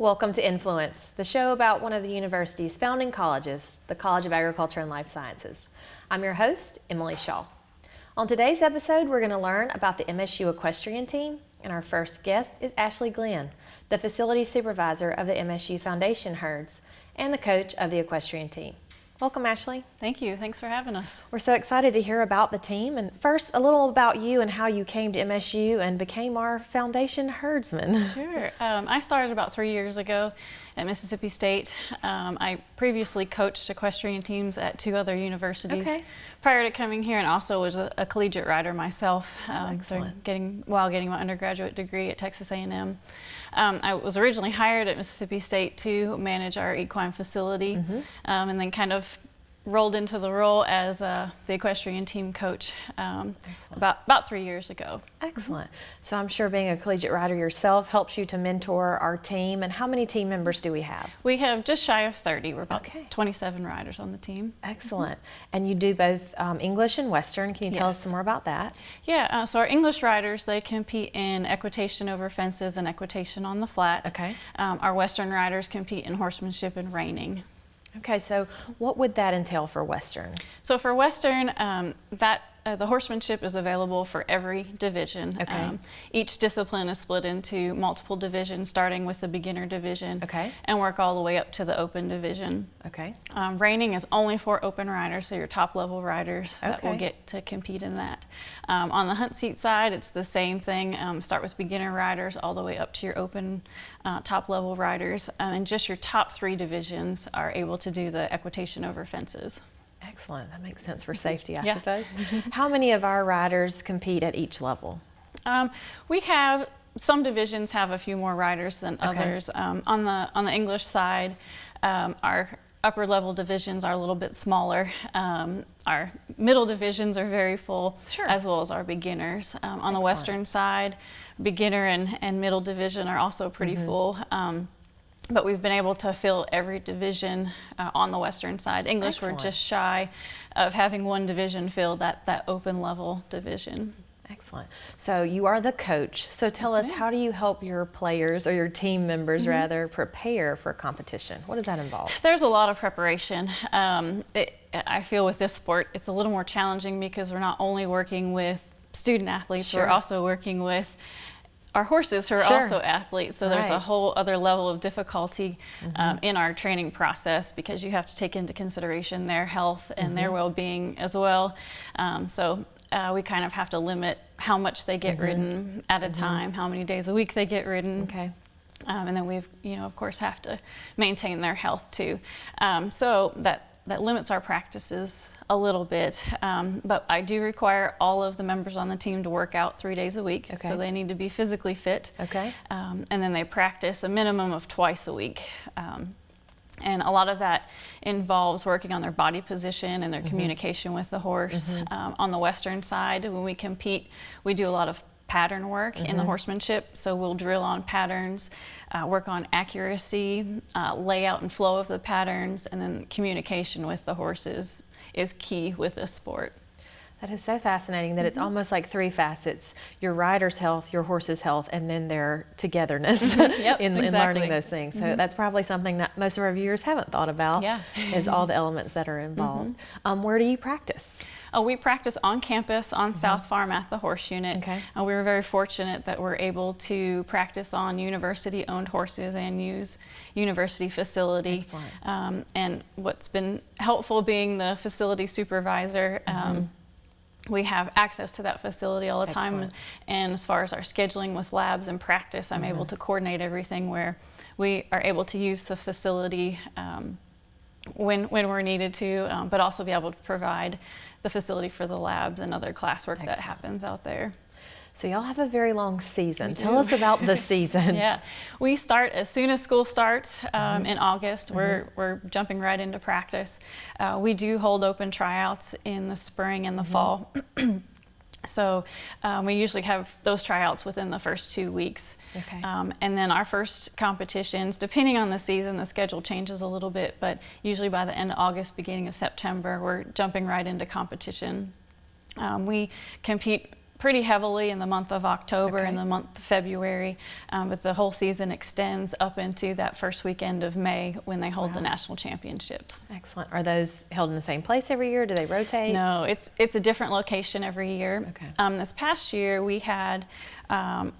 Welcome to Influence, the show about one of the university's founding colleges, the College of Agriculture and Life Sciences. I'm your host, Emily Shaw. On today's episode, we're going to learn about the MSU equestrian team, and our first guest is Ashley Glenn, the facility supervisor of the MSU Foundation herds and the coach of the equestrian team. Welcome, Ashley. Thank you. Thanks for having us. We're so excited to hear about the team. And first, a little about you and how you came to MSU and became our foundation herdsman. Sure. I started about 3 years ago at Mississippi State. I previously coached equestrian teams at 2 other universities prior to coming here, and also was a collegiate rider myself. While getting my undergraduate degree at Texas A&M. I was originally hired at Mississippi State to manage our equine facility, and then kind of rolled into the role as the equestrian team coach about 3 years ago. Excellent. So I'm sure being a collegiate rider yourself helps you to mentor our team. And how many team members do we have? We have just shy of 30. We're about 27 riders on the team. Excellent. And you do both English and Western. Can you tell us some more about that? Yeah, so our English riders, they compete in equitation over fences and equitation on the flat. Okay. Our Western riders compete in horsemanship and reining. Okay, so what would that entail for Western? So for Western, the horsemanship is available for every division. Okay. Each discipline is split into multiple divisions, starting with the beginner division, Okay. and work all the way up to the open division. Okay. Reining is only for open riders, so your top level riders that will Okay. get to compete in that. On the hunt seat side, it's the same thing. Start with beginner riders all the way up to your open top level riders, and just your top 3 divisions are able to do the equitation over fences. Excellent. That makes sense for safety, I Yeah. suppose. How many of our riders compete at each level? We have some divisions have a few more riders than Okay. others. On the English side, our upper level divisions are a little bit smaller. Our middle divisions are very full, Sure. as well as our beginners. On the Excellent. Western side, beginner and middle division are also pretty full. But we've been able to fill every division on the Western side. English, Excellent. we're just shy of having one division filled, that open level division. Excellent. So you are the coach. So tell us, ma'am. how do you help your players, or your team members rather, prepare for competition? What does that involve? There's a lot of preparation. I feel with this sport, it's a little more challenging because we're not only working with student athletes, Sure. we're also working with our horses who are Sure. also athletes. So there's a Right. whole other level of difficulty in our training process, because you have to take into consideration their health and their well-being as well. We kind of have to limit how much they get ridden at a time, how many days a week they get ridden. Okay. And then we've, of course, have to maintain their health too. So that limits our practices a little bit. But I do require all of the members on the team to work out 3 days a week. Okay. So they need to be physically fit. Okay. And then they practice a minimum of twice a week. And a lot of that involves working on their body position and their communication with the horse. On the Western side, when we compete, we do a lot of pattern work in the horsemanship. So we'll drill on patterns, work on accuracy, layout and flow of the patterns, and then communication with the horses is key with this sport. That is so fascinating that it's almost like 3 facets: your rider's health, your horse's health, and then their togetherness in exactly. learning those things. So that's probably something that most of our viewers haven't thought about, Yeah. is all the elements that are involved. Where do you practice? We practice on campus on South Farm at the Horse Unit. Okay. We were very fortunate that we're able to practice on university-owned horses and use university facility. Excellent. And what's been helpful being the facility supervisor, we have access to that facility all the time. Excellent. And as far as our scheduling with labs and practice, I'm able to coordinate everything where we are able to use the facility when we're needed to, but also be able to provide the facility for the labs and other classwork that Excellent. happens out there. So y'all have a very long season. We Tell do. us about the season. Yeah, we start as soon as school starts in August. We're jumping right into practice. We do hold open tryouts in the spring and the fall. So we usually have those tryouts within the first 2 weeks. Okay. And then our first competitions, depending on the season, the schedule changes a little bit, but usually by the end of August, beginning of September, we're jumping right into competition. We compete pretty heavily in the month of October Okay. and the month of February, but the whole season extends up into that first weekend of May when they hold the national championships. Excellent. Are those held in the same place every year? Do they rotate? No, it's a different location every year. Okay. This past year we had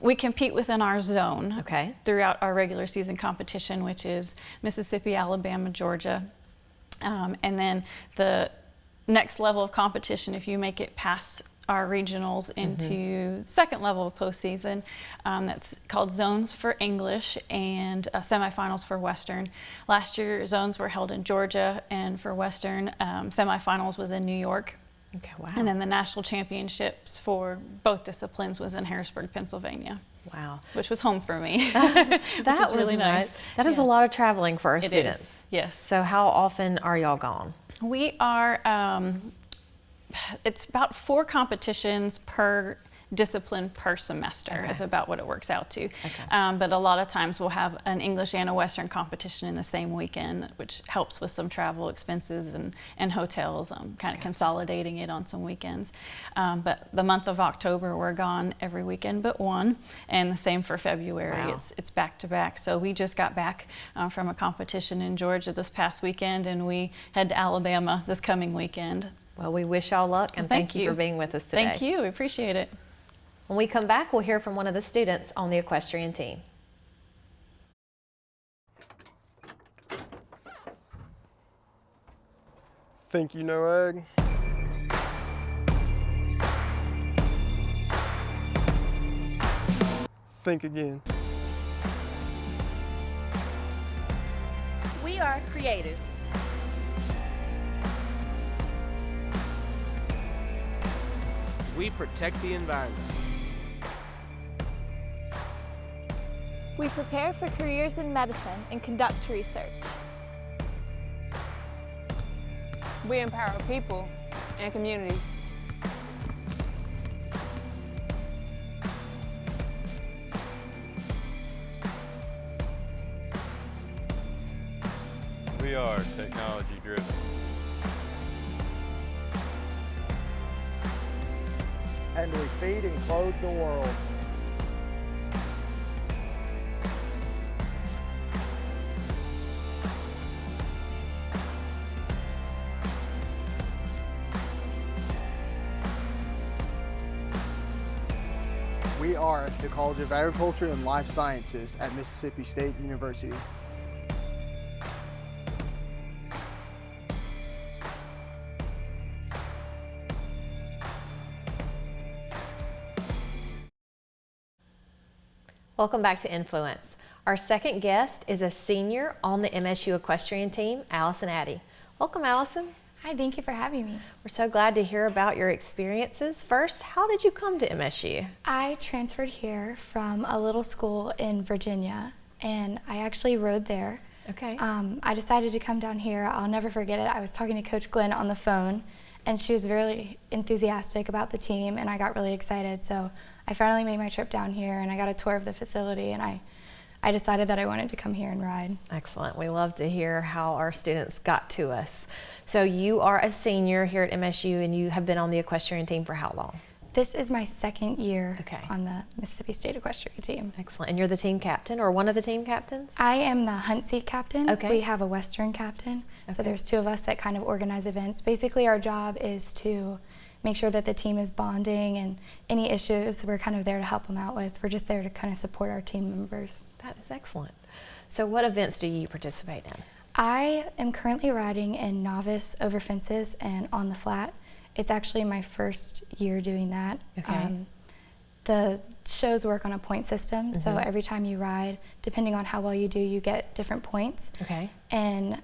we compete within our zone Okay. throughout our regular season competition, which is Mississippi, Alabama, Georgia, and then the next level of competition, if you make it past our regionals into second level of postseason, that's called zones for English and semifinals for Western. Last year zones were held in Georgia, and for Western semifinals was in New York. Okay, wow. And then the national championships for both disciplines was in Harrisburg, Pennsylvania. Wow. Which was home for me. That was was really nice. That is a lot of traveling for our It students. is, yes. So how often are y'all gone? We are, it's about 4 competitions per discipline per semester. Okay. Is about what it works out to. Okay. But a lot of times we'll have an English and a Western competition in the same weekend, which helps with some travel expenses and hotels, kind of consolidating it on some weekends. But the month of October, we're gone every weekend but one, and the same for February. Wow. It's back to back. So we just got back from a competition in Georgia this past weekend, and we head to Alabama this coming weekend. Well, we wish y'all luck, and thank you for being with us today. Thank you. We appreciate it. When we come back, we'll hear from one of the students on the equestrian team. Think you know egg? Think again. We are creative. We protect the environment. We prepare for careers in medicine and conduct research. We empower people and communities. We are technology driven. And we feed and clothe the world. We are at the College of Agriculture and Life Sciences at Mississippi State University. Welcome back to Influence. Our second guest is a senior on the MSU equestrian team, Allison Addy. Welcome, Allison. Hi, thank you for having me. We're so glad to hear about your experiences. First, how did you come to MSU? I transferred here from a little school in Virginia, and I actually rode there. Okay. I decided to come down here. I'll never forget it. I was talking to Coach Glenn on the phone, and she was really enthusiastic about the team, and I got really excited. So I finally made my trip down here, and I got a tour of the facility, and I decided that I wanted to come here and ride. Excellent. We love to hear how our students got to us. So you are a senior here at MSU, and you have been on the equestrian team for how long? This is my second year Okay. on the Mississippi State equestrian team. Excellent. And you're the team captain or one of the team captains? I am the hunt seat captain. Okay. We have a Western captain. So Okay. there's 2 of us that kind of organize events. Basically, our job is to make sure that the team is bonding, and any issues, we're kind of there to help them out with. We're just there to kind of support our team members. That is excellent. So what events do you participate in? I am currently riding in novice over fences and on the flat. It's actually my first year doing that. Okay. The shows work on a point system, so every time you ride, depending on how well you do, you get different points. Okay. And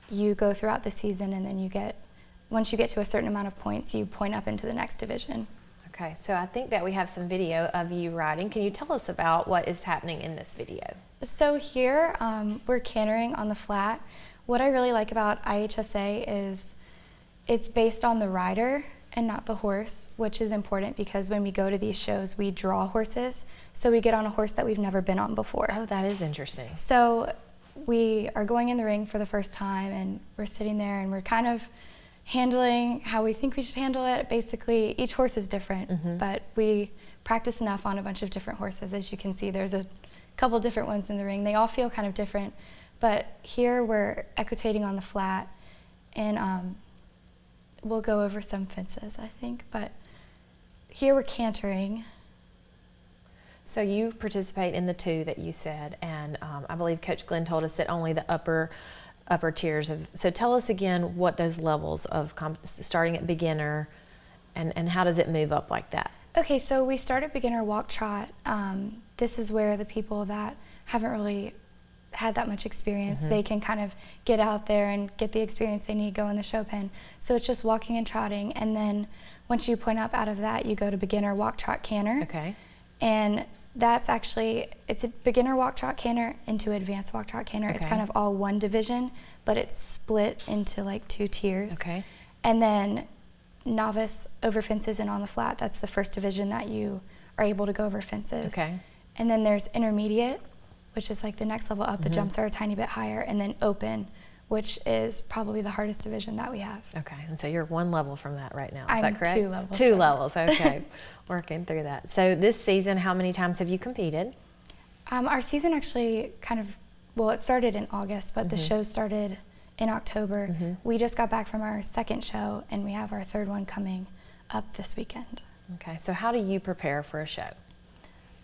you go throughout the season, and then once you get to a certain amount of points, you point up into the next division. Okay, so I think that we have some video of you riding. Can you tell us about what is happening in this video? So here, we're cantering on the flat. What I really like about IHSA is it's based on the rider and not the horse, which is important because when we go to these shows, we draw horses. So we get on a horse that we've never been on before. Oh, that is interesting. So we are going in the ring for the first time, and we're sitting there, and we're kind of, handling how we think we should handle it. Basically, each horse is different, but we practice enough on a bunch of different horses. As you can see, there's a couple different ones in the ring. They all feel kind of different, but here we're equitating on the flat, and we'll go over some fences, I think, but here we're cantering. So you participate in the 2 that you said, and I believe Coach Glenn told us that only the upper tiers of. So tell us again what those levels of starting at beginner, and how does it move up like that? Okay, so we start at beginner walk trot. This is where the people that haven't really had that much experience, they can kind of get out there and get the experience they need go in the show pen. So it's just walking and trotting, and then once you point up out of that, you go to beginner walk trot canter. Okay. And that's actually, it's a beginner walk trot canter into advanced walk trot canter. It's kind of all one division, but it's split into like 2 tiers. Okay. And then novice over fences and on the flat, that's the first division that you are able to go over fences. Okay. And then there's intermediate, which is like the next level up. The jumps are a tiny bit higher, and then open, which is probably the hardest division that we have. Okay, and so you're 1 level from that right now, is I'm that correct? 2 levels 2 from levels, okay. Working through that. So this season, how many times have you competed? Our season actually kind of, well, it started in August, but the show started in October. We just got back from our 2nd show, and we have our 3rd one coming up this weekend. Okay, so how do you prepare for a show?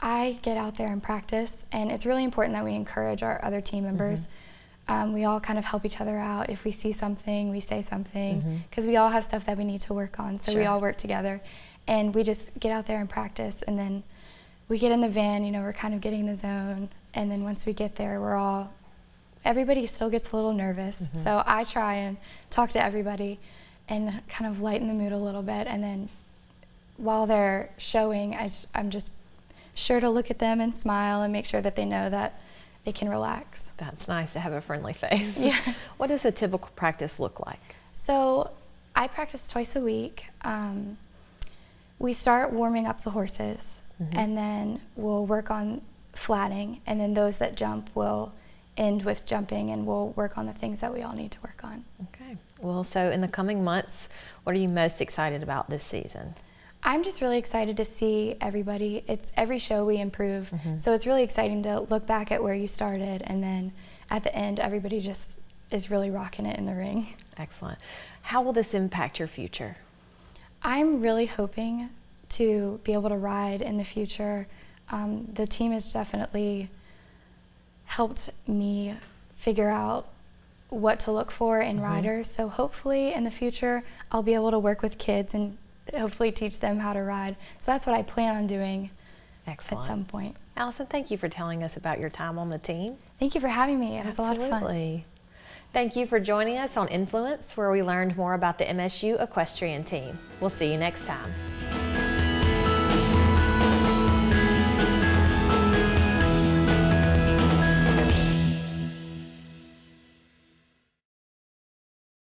I get out there and practice, and it's really important that we encourage our other team members. We all kind of help each other out. If we see something, we say something, because we all have stuff that we need to work on, so we all work together. And we just get out there and practice, and then we get in the van, you know, we're kind of getting the zone, and then once we get there, everybody still gets a little nervous. So I try and talk to everybody and kind of lighten the mood a little bit, and then while they're showing, I'm just sure to look at them and smile and make sure that they know that they can relax. That's nice to have a friendly face. Yeah. What does a typical practice look like? So I practice twice a week. We start warming up the horses, and then we'll work on flatting, and then those that jump will end with jumping, and we'll work on the things that we all need to work on. Okay. Well, so in the coming months, what are you most excited about this season? I'm just really excited to see everybody. It's every show we improve, so it's really exciting to look back at where you started, and then at the end, everybody just is really rocking it in the ring. Excellent. How will this impact your future? I'm really hoping to be able to ride in the future. The team has definitely helped me figure out what to look for in riders, so hopefully in the future I'll be able to work with kids and hopefully teach them how to ride. So that's what I plan on doing. Excellent. At some point. Allison, thank you for telling us about your time on the team. Thank you for having me. It was a lot of fun. Absolutely. Thank you for joining us on Influence, where we learned more about the MSU equestrian team. We'll see you next time.